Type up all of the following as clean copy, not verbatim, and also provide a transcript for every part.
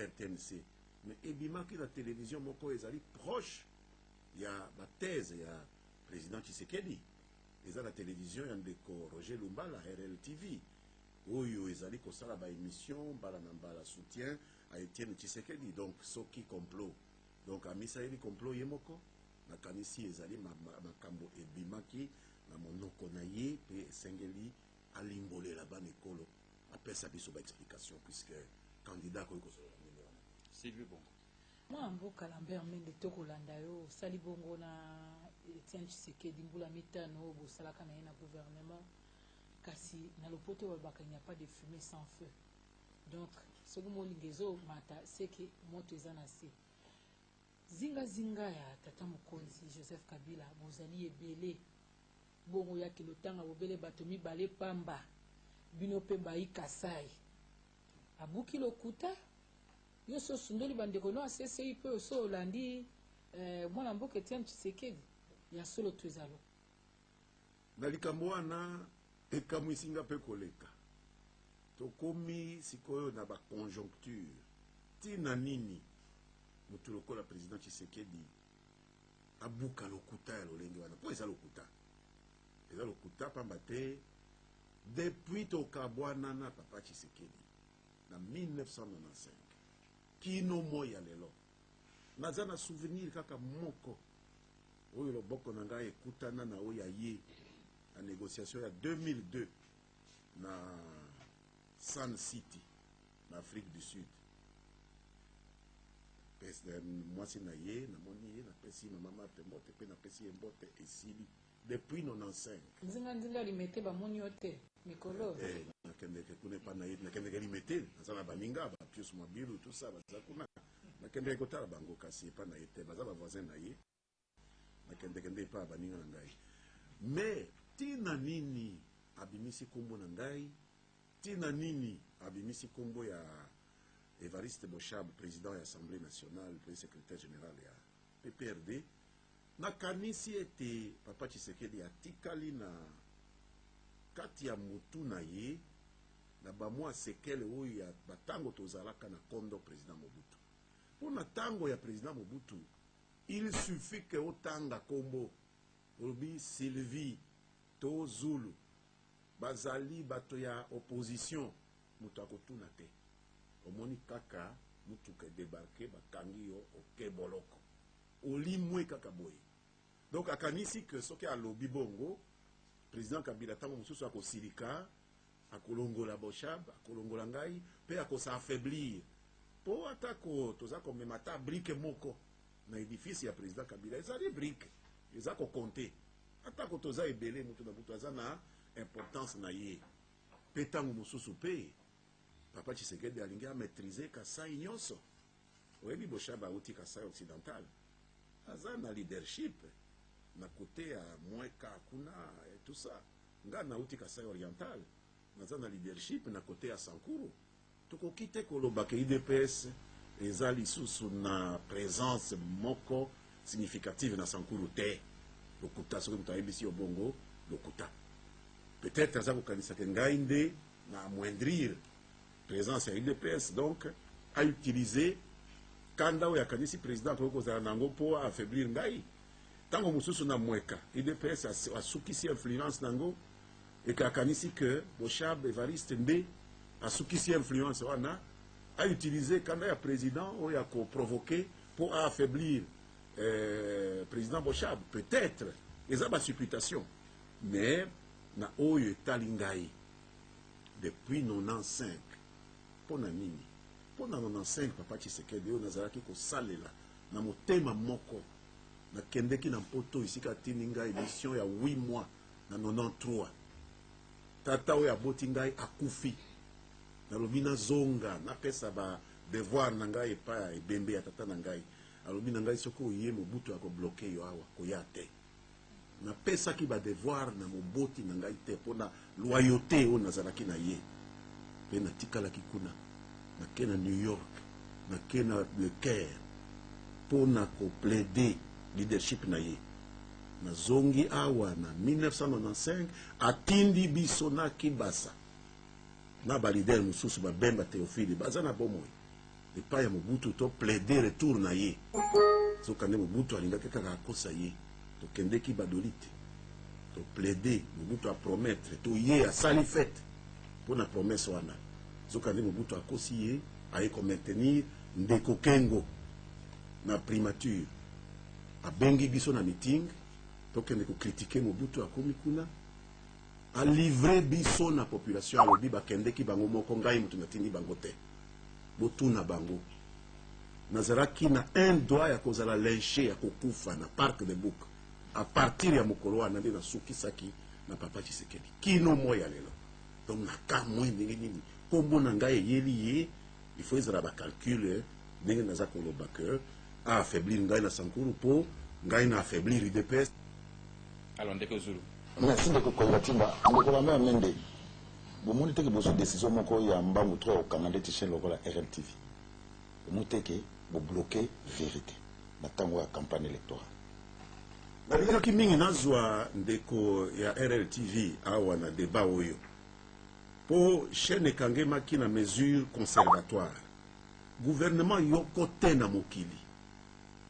RTNC. Mais ebimaki la télévision moko ezali proche. Il y a ma thèse, il y a le président Tshisekedi. Ils ont la télévision, il y a ndeko Roger Lumba, la RLTV. Oyo ezali kosala ba émission, bala soutien à Étienne Tshisekedi. Donc ceux qui complot. Donc amisa eli complot yemoko. Na kanisi ezali makambo ebimaki na monoko na ye pe sengeli alimbole la bane kolo. Après ça biso ba explication puisque candidat ko ko c'est lui bon. Moi mboka Lambert Mende tokolanda yo sali bongo na Etienne Tshisekedi mbula mitano bo salaka na na gouvernement kasi na lopoto babaka il n'y a pas de fumée sans feu. Donc ce que mo lingezo mata c'est que moto ezana se zinga ya tata mokonzi Joseph Kabila bozali ebele bongo ya kilotanga bobele bato mibale pamba bino pe bayi Kasai abuki lokuta yo so sundoli bandeko no CCI pe so olandi mwana mboka Etienne Tshisekedi ya solo twezalo na likambo wana ekamwisinga pe koleka tokomi sikoyo na ba conjoncture tina nini mutu lokola président Tshisekedi abuka lokuta ya lolenge wana po eza lokuta pamba te depuis tokabwana na papa Tshisekedi na 1995 kino moya lelo naza na souvenir kaka moko oyo loboko na ngai ekutana na oyo ye la négociation ya 2002 na Sun City na Afrique du Sud. Moi c'est na ye na moni na pesi na mama tembote pe na pesi embote esili depuis 95 nzinga limete ba moni yote mikolo na kende ke kuna pa na ye na kende ke limete na baninga ba pius mobilu tout ça baza kuna na kende ko tala bango kasi pa na yete baza ba voisin na ye na kende pa baninga na ngai mais tina nini abimisi kombo na ngai tina nini abimisi kombo ya Evariste Bochab, président de l'Assemblée nationale, le secrétaire général de PPRD, na kanisi ete papa Tshisekedi atikali na kati ya mutu na ye na bamwa sekele oyo ya batango tozalaka na kondo président Mobutu. Pour na tango ya président Mobutu, il suffit que otanga kombo obi Sylvie to Zulu bazali bato ya opposition mutu akotuna te. Omoni kaka mutuka débarqué bakangi yo oke boloko olimwe kaka boye donc akanisi que soki alobi bongo président Kabila tango mususu akosilika akolongola Bochab akolongola ngai pe akosa affaiblir po atako toza komema ta brique moko na édifice ya président Kabila ezali brique ezako compter atako toza ebele mutu na mutu aza na importance na ye pe tango mususu pe papa Tshisekedi alingi a maîtriser Kasai nyonso. Oyebi Bochab auti Kasai occidental. Aza na leadership na côté à Mweka kuna et tout ça. Nga na auti Kasai oriental. Naza na leadership na côté à Sankuru. Toko kite koloba ke IDPS eza lisusu na présence moko significative na Sankuru te. Lokuta soki mutu ayebisi yo bongo lokuta. Peut-être aza kokanisa ke ngai nde na amoindrir présence à l'IDPS, donc, a utilisé Kanda ou Yakanisi président pour Nango affaiblir Ngai. Tant que Moussou na Mweka, l'IDPS a soukisi influence Nango, et qu'Akanisi que Bochab, Evariste Mbe, a soukisi influence Wana, a utilisé Kanda ya président ou ya provoqué pour affaiblir président Bochab. Peut-être, ils ont ma supputation. Mais, na Oyo Talingai, depuis 95, pona nini pona 95 papa Tshisekedi yo nazalaki kosalela na motema moko na kendeki na mpoto isika tini ngai émission ya 8 mois na 93 tata oyo aboti ngai akufi nalobi nazonga napesa ba devoir na ngai epa ya ebembe ya tata na ngai alobi na ngai soki oye Mobutu akobloke yo awa koya te napesaki ba devoir na moboti na ngai te mpona loyauté oyo nazalaki na ye pe natikalaki kuna nake na New York nake na Le Caire mpona koplaide leadership na ye nazongi awa na 1995 atindi biso na Kibasa na balider mosusu babemba Théophile baza na bomoi epai ya Mobutu to plaider retour na ye sokande Mobutu alingaki kaka akosa ye tokendeki badoli te to plaider Mobutu apromettre to ye asali fete mpona promesse wana sokande Mobutu akosi ye aye komaintenir ndeko Kengo na primature abengi biso na meeting tokende kokritike Mobutu akomi kuna a livré biso na population alobi bakendeki bango moko ngai mutu natindi bango te botuna bango nazalaki na un doigt ya kozala lynché ya kokufa na parc de Bouc à partir ya mokolo wana nde nasukisaki na papa Tshisekedi kino moya lelo donc naka moi ndenge nini kombo na ngai eyeli ye il faut ezala bacalcule ndenge naza koloba ke affaiblir ngai na Sankuru mpo ngai na affaiblir UDPS. Alors ndeko Zulu merci ndeko Koyatimba ndeko la mère Mende bomoni teke boso décision moko ya mbangu to okanga ndeti chaîne lokola RLTV omuteke bo bloquer vérité na tango ya campagne électorale nalingaki mingi nazwa ndeko ya RLTV awa na débat oyo po chaîne ekangemaki na mesure conservatoire gouvernement yoko te na mokili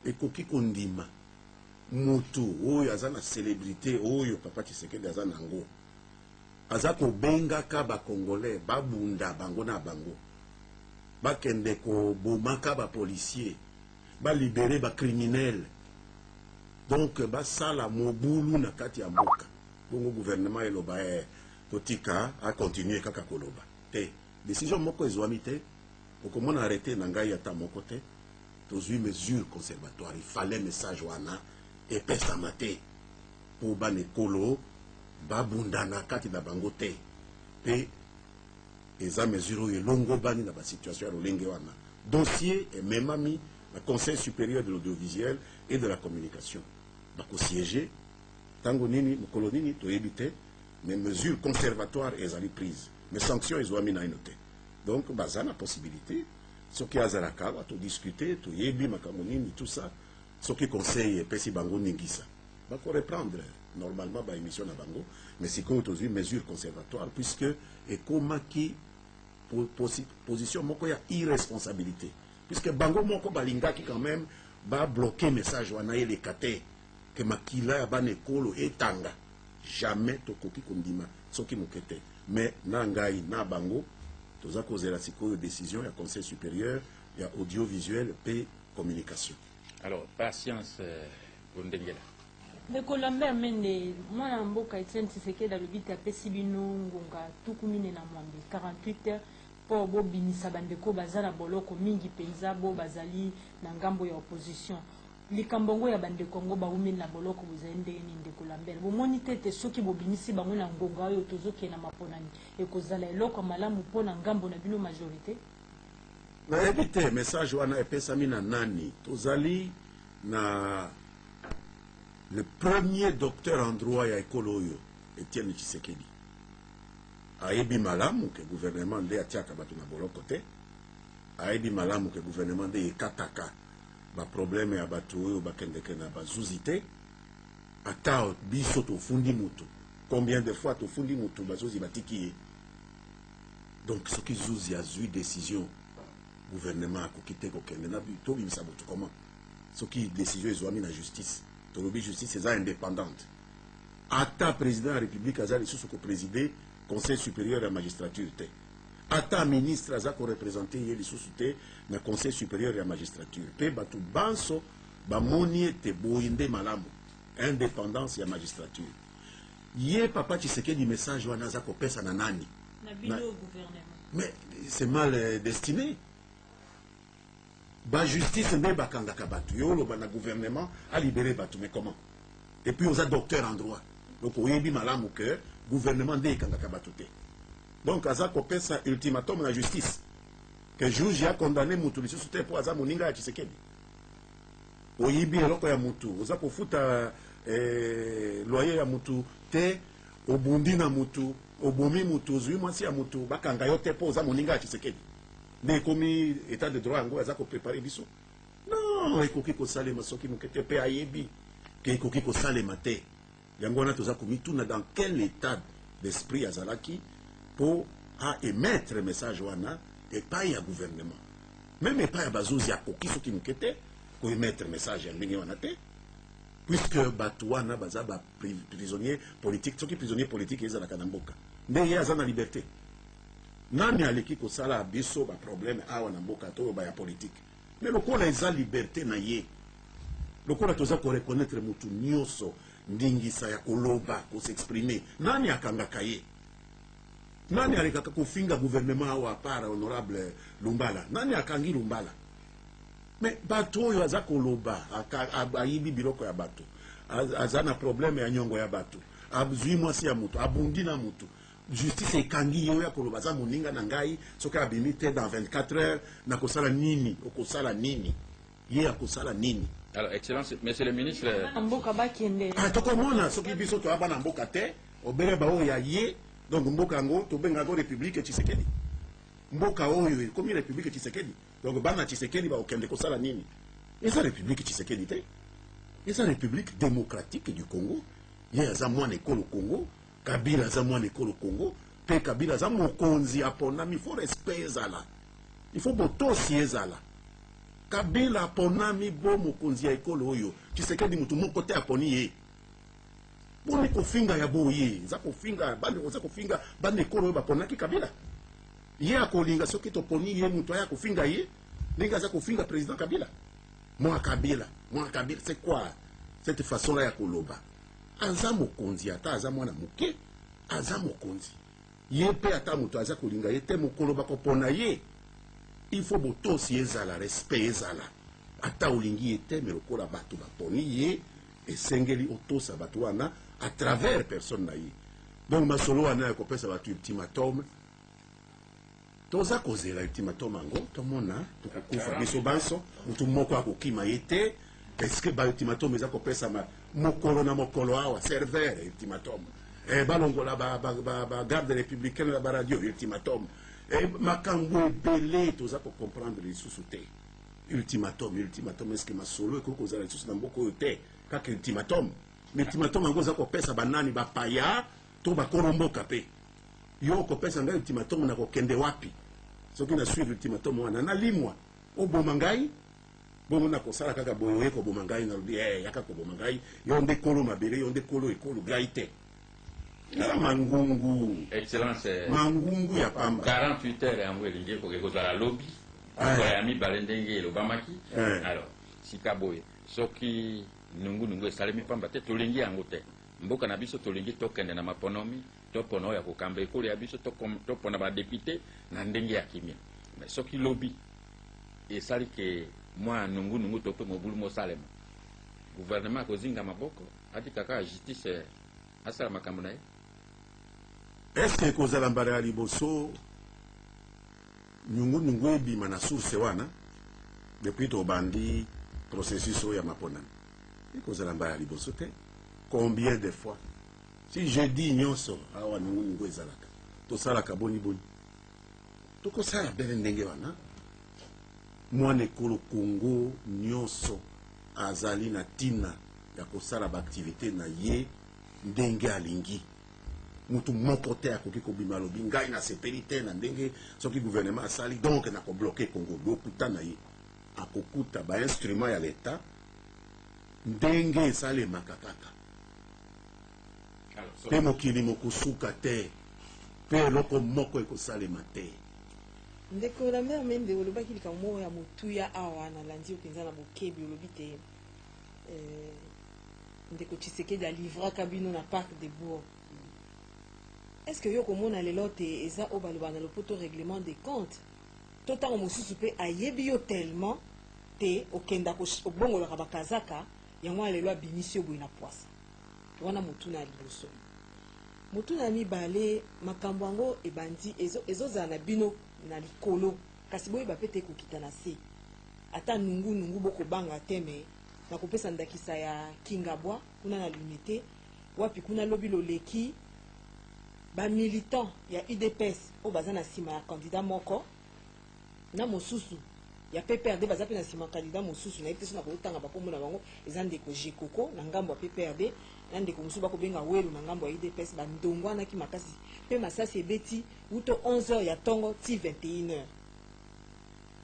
ekoki kondima mutu oyo aza na célébrité oyo papa Tshisekedi aza nango aza kobengaka bakongolais babunda bango na bango bakende kobomaka bapolisier balibere bacriminel donc basala mobulu na kati ya mboka bongo gouvernement eloba totika akontinue kaka koloba te décision moko ezwami te okomona arrêté na ngai ata moko te tozwi mesure conservatoire il fallait message wana epesama te mpo banekolo babundana kati na bango te mpe eza mesure oyo elongo bani na basituation ya lolenge wana dossier ememami na conseil supérieur de l'audiovisuel et de la communication bakosiéger ntango nini mokolo nini toyebi te mais mesure conservatoire ezali prise mais sanction ezwami naino te donc baza na possibilité soki azalaka awa todiscute toyebi makambo nini tout ça soki conseil epesi bango ningisa bakoreprendre normalement baémission na bango mais sikoyo tozwi mesure conservatoire puisque ekomaki position moko ya irresponsabilité puisque bango moko balingaki quand même babloquer message wana eleka te ke makila ya bana ekolo etanga jamais tokoki kondima soki moke te mais na ngai na bango toza kozela sikoyo décision ya conseil supérieur ya audiovisuel pe communication. Alors patience Gondengela ndeko Lambert Mende mwana mboka Etienne Tshisekedi alobiki apesi bino ngonga tuku mine na mwambe 48 heures po bobimisa bandeko baza na boloko mingi penza bo bazali na ngambo ya opposition likambo ya bandeko ngo baumi na boloko bozali ndenge nini ndeko Lambert bomoni tete soki bobimisi bango na ngonga oyo tozoki na maponani ekozala eloko malamu mpona ngambo na bino majorité nayebi te message wana epesami na nani tozali na le premier docteur en droit ya ekolo oyo Etienne Tshisekedi ayebi malamu ke gouvernement nde atiaka bato na boloko te ayebi malamu ke gouvernement nde ekataka baproblème ya bato oyo bakendeke na bazuzi te ata biso tofundi mutu combien de fois tofundi mutu bazuzi batiki ye donc soki zuzi azwi décision gouvernement akoki te kokende na tobimisa motu comment soki décision ezwami na justice tolobi justice eza indépendante ata président ya république aza lisusu koprésider conseil supérieur ya magistrature te ata ministre aza koreprésente ye lisusu te na conseil supérieur ya magistrature mpe bato banso bamoni ete boyi nde malamu indépendance ya magistrature ye papa Tshisekedi message wana aza kopesa na nani na bino gouvernement mais c'est mal destiné ba justice nde bakangaka bato yo oloba na gouvernement alibere bato mais comment et puis oza docteur en droit donc oyebi malamu ke gouvernement nde ekangaka bato te donc aza kopesa ultimatum na justice que juge ya condamné mutu lisusu te mpo aza moninga ya Tshisekedi oyibi eloko ya mutu oza kofuta loyer ya mutu te obundi na mutu obomi mutu ozwi mwasi ya mutu bakanga yo te mpo oza moninga ya Tshisekedi nde ekomi état de droit yango aza koprépare biso non ekoki kosalema soki moke te mpe ayebi ke ekoki kosalema te yango wana toza komituna dans quel état d'esprit azalaki pour émettre message wana epai ya gouvernement même pas ya bazozi akoki soki moke te koemettre message ya ndenge wana te, puisque bato wana baza prisonnier politique. Soki prisonnier politique ezalaka na mboka ndenge ye aza na liberté. Nani aleki kosala biso baproblème awa na mboka to ya politique, mais lokola eza liberté na ye, lokola toza koreconnaître mutu nyonso ndingisa ya koloba kosexprimer, nani akangaka ye? Nani alekaka kofinga gouvernement awa par honorable Lumbala? Nani akangi Lumbala? Mais bato oyo aza koloba ayibi biloko ya bato, aza na problème ya nyongo ya bato, abzui mwasi ya mutu, abundi na mutu, justice ekangi yo ya koloba za moninga na ngai soki abimi te dans 24 heures na kosala nini, okosala nini, ye akosala nini? Alors, Excellence, Monsieur le Ministre... Mboka bakende. Tokomona soki biso toaba na mboka te, obere ba oyo ya ye, donc mboka yango tobenga yango République Tshisekedi. Mboka oyo ekomi République Tshisekedi. Donc bana Tshisekedi ba okende kosala nini? Eza République Tshisekedi te. Eza République démocratique du Congo. Ye aza mwana ekolo Congo, Kabila aza mwana ekolo Congo, pe Kabila aza mokonzi aponami, il faut respect ezala. Il faut botosi ezala. Kabila aponami bo mokonzi ya ekolo oyo. Tshisekedi mutu moko te aponi ye. Boni kofinga ya boye, za kofinga, bande ekolo oyo baponaki Kabila. Ye akolinga soki toponi ye mutu aya kofinga ye, ndenge za kofinga président Kabila. Moi Kabila, c'est quoi cette façon-là ya koloba? Aza mokonzi ata aza mwana muke, aza mokonzi. Ye pe ata mutu aza kolinga ye te mokolo bakopona ye. Il faut botosi ezala, respect ezala. Ata olingi ye te me lokola bato baponi ye, esengeli otosa bato wana à travers personne na ye. Donc masolo wana ya kopesa bato ultimatum. Toza kozela ultimatum ango, tomona tokokufa biso banso, mutu moko akokima ye te, est-ce que ba ultimatum eza kopesa mokolo na mokolo awa serveur ultimatum. Balongola ba garde républicaine la radio ultimatum. Makambo ebele toza ko comprendre lisusu te. Ultimatum, est-ce que masolo eko kozala lisusu na mboko oyo te kaka ultimatum. Mais ultimatum ango za kopesa banani bapaya to bakolomboka pe. Yo kopesa ngai ultimatum na kokende wapi? Soki na suivre ultimatum wana na limwa oboma ngai bomo na kosala kaka boye ko boma ngai na lodi yaka ko boma ngai yo nde kolo mabele yo nde kolo ekolo gaite. Mangungu. Excellence. Mangungu ya pamba. 48 heures ya mwelingi ko kozala lobby. Ya mi balendenge lobamaki. Alors, sikaboye. Soki nungu esalemi pamba te tolingi yango te. Mboka na biso tolingi tokende na maponomi, topono ya kokamba ekolo ya biso topona ba député na ndenge ya kimia. Mais soki lobby esali ke moi nungu tope mobulu mosalema. Gouvernement kozinga maboko, ati kaka justice asala makambo na ye. Est-ce que kozala mbara ya liboso nungu ebima na source wana depuis tobandi processus oyo ya maponami? Kozala mbara ya liboso te. Combien de fois? Si je dis nyonso awa nungu ezalaka tosalaka boni tokosala bele ndenge wana mwana ekolo Congo nyonso azali na tina ya kosala baaktivité na ye ndenge alingi. Mutu moko te akoki kobima lobi ngai na sepeli te na ndenge soki gouvernement asali donc na kobloke Congo. Bokuta na ye akokuta ba instrument ya l'État ndenge esalemaka kaka. Pe mokili mokosuka te, pe eloko moko ekosalema te. Ndeko la mère mende olobaki likambo ya motuya awa na landi openza na bokebi olobi te ndeko Tshisekedi alivraka bino na parc de Bourg. Est-ce que yo komona lelo te eza obaloba na lopoto règlement des comptes to tango mosusu pe ayebi yo tellement te okenda ko obongolaka bakazaka yango lelo abimisi oboyi na poisa wana motuna liboso motuna mibale makambo yango ebandi ezozala na bino na likolo kasi boyi bapete kokita na se ata nungu bokobanga teme na kopesa ndakisa ya Kingabwa kuna na limité wapi kuna lobi loleki ba militant ya UDPS o baza na sima ya candidat moko na mosusu ya PPRD baza pe na sima candidat mosusu na epesi na kotanga bakombo na bango eza ndeko Jekoko na ngambo ya PPRD na ndeko mosusu bakobenga welu na ngambo ya UDPS bandongwa na ki makasi pe masasi ebeti uto 11h ya tongo ti 21h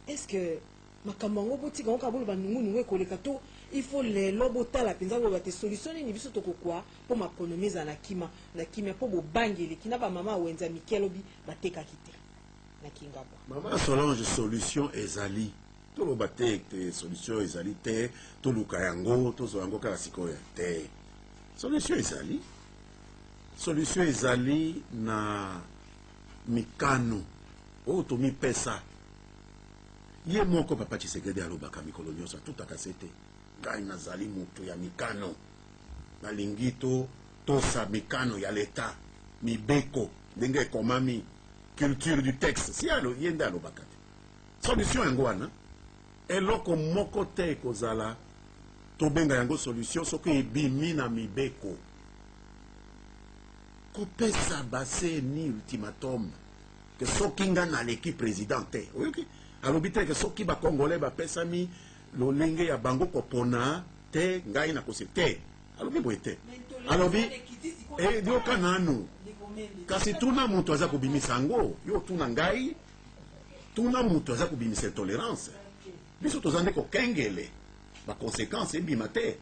est-ce que makambo yango botika ngo kaboloba nungu ekoleka to il faut lelo botala mpenza boba te solution nini biso tokokwa mpo makonomi eza na kimia mpo bobangeleki na bamama awenza mike alobi batekaki te na kingabwa mama Solange solution ezali toloba te solution ezali te toluka yango tozwa yango kaka sikoyo te solution ezali na mikano oyo tomipesa ye moko papa Tshisekedi alobaka mikolo nyonso atutaka se te ngai nazali moto ya mikano nalingi tosa mikano ya leta mibeko ndenge ekomami culture du texte si ye nde alobaka te solution yango wana eloko moko te ekozala tobenga yango solution soki ebimi na mibeko kopesa baseni ultimatum ke soki nga naleki président te oyoki alobi te ke soki bakongolais bapesami lolenge ya bango kopona te ngai nakose te alobi boye te alobi yoka nanu kasi tuna moto aza kobimisa yango yo tuna ngai tuna moto aza kobimisa intolérance biso toza nde kokengele baconséquence ebima te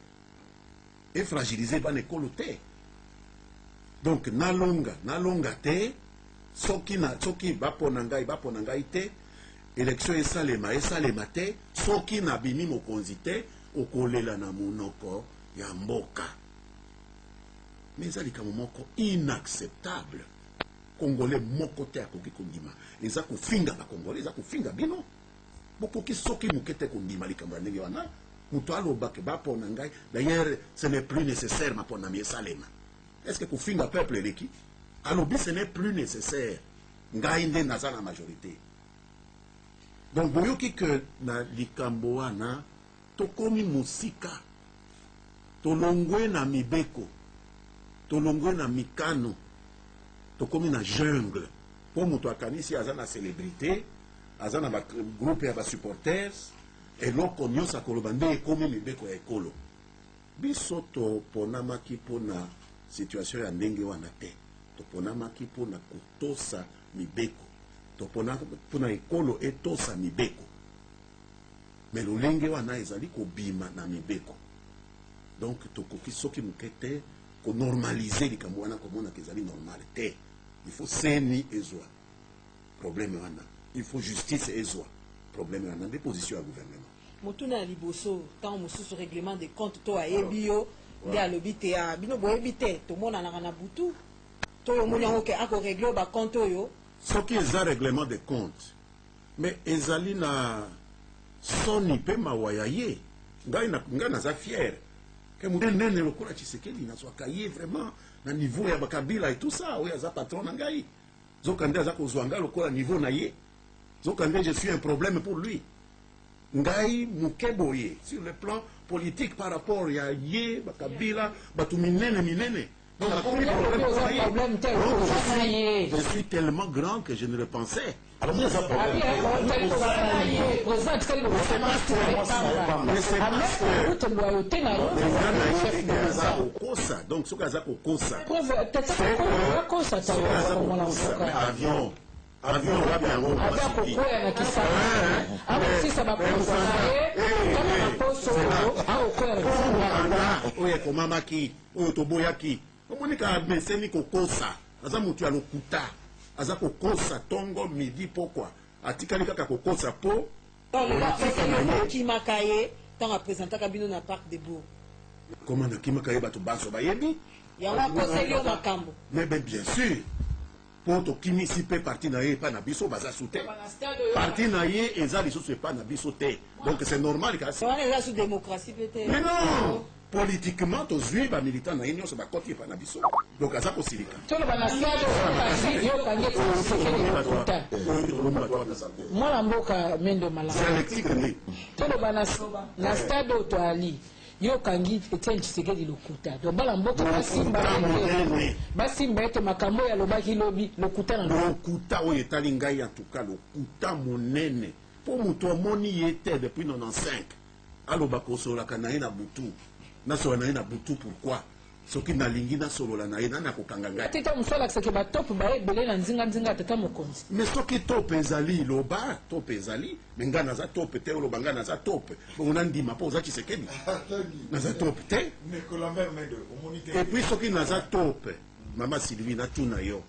efragilize bana ekolo te donc nalonga te soki bapona ngai te élection esalema te soki nabimi mokonzi te okolela na monoko ya mboka mais eza likambo moko inacceptable congolais moko te akoki kondima eza kofinga bakongolais eza kofinga bino bokoki soki moke te kondima likambo ya ndenge wana moto alobake bapona ngai d'ailleurs ce n'est plus nécessaire maponami esalema est-ce que kofinga peuple eleki alobi ce n'est plus nécessaire ngai nde naza na majorité donc boyoki ke na likambo wana tokomi mosika tolongwe na mibeko tolongwe na mikano tokomi na jungle mpo moto akanisi aza na célébrité aza na bagroupe ya basupporters eloko nyonso akoloba nde ekomi mibeko ya ekolo biso toponamaki mpona situation ya ndenge wana te toponamaki mpona kotosa mibeko mpona ekolo etosa mibeko me lolenge wana ezali kobima na mibeko donc tokoki soki moke te konormalize likambo wana komonaka ezali normal te il faut seni ezwa problème wana il faut justice ezwa problème wana nde position ya gouvernement motuna ya liboso ntango mosusu règlement de compte to ayebi yo nde alobi te bino boyebi te tomonanaka na butu to omoni yango ke akoregle oyo bacompte oyo soki eza règlement de compte mais ezali na soni mpe mawa ya ye ngai naza fier ke monene lokola Tshisekedi nazwaka ye vraiment na niveau ya bakabila et tout ça oyo aza patron na ngai zoka nde aza kozwa ngai lokola niveau na ye zoka nde je suis un problème pour lui ngai moke boye sur le plan politique par rapport ya ye bakabila bato minene donc je suis tellement grand que je ne le pensais donc soki aza kokosa avion wapi yango akokwea na kisanga akosisa baposo na ye kama baposo akokwea na kisanga oyo ekomamaki oyo toboyaki omonika meseni kokosa aza motu ya lokuta aza kokosa ntongo midi pokwa atikali kaka kokosa mpo okimaka ye ntango apresentaka bino na parc de bourg koma nakimaka ye bato baso bayebi yango akoseli yo makambo mais bien sûr mpo tokimisi mpe parti na ye epa na biso baza su te parti na ye eza lisusu epa na biso te donc c'est normal kasi wana eza su démocratie pe te mais non politiquement tozwi bamilitant na ye nyonso bakoti epa na biso donc aza kosilika toloba na stade yokangi Tshisekedi lokuta mwana mboka mendo malamu dialectique nde toloba na stade oyo toali yokangi Etienne Tshisekedi lokuta to bala mboka basimba ete makambo ya lobaki lobi lokuta na lokuta oyo etali ngai en tout cas lokuta monene mpo moto amoni ye te depuis 95 aloba kosolaka na ye na butu nasola na ye na butu pourquoi soki nalingi nasolola na ye nani akokanga ngai teta mosu alakisaki batope baebele na nzinga ya tata mokonzi mais soki tope ezali loba tope ezali me ngai naza tope te oloba ngai naza tope bongo nandima mpo oza Tshisekedi naza tope te et puis soki naza tope mama Sylvie natuna yo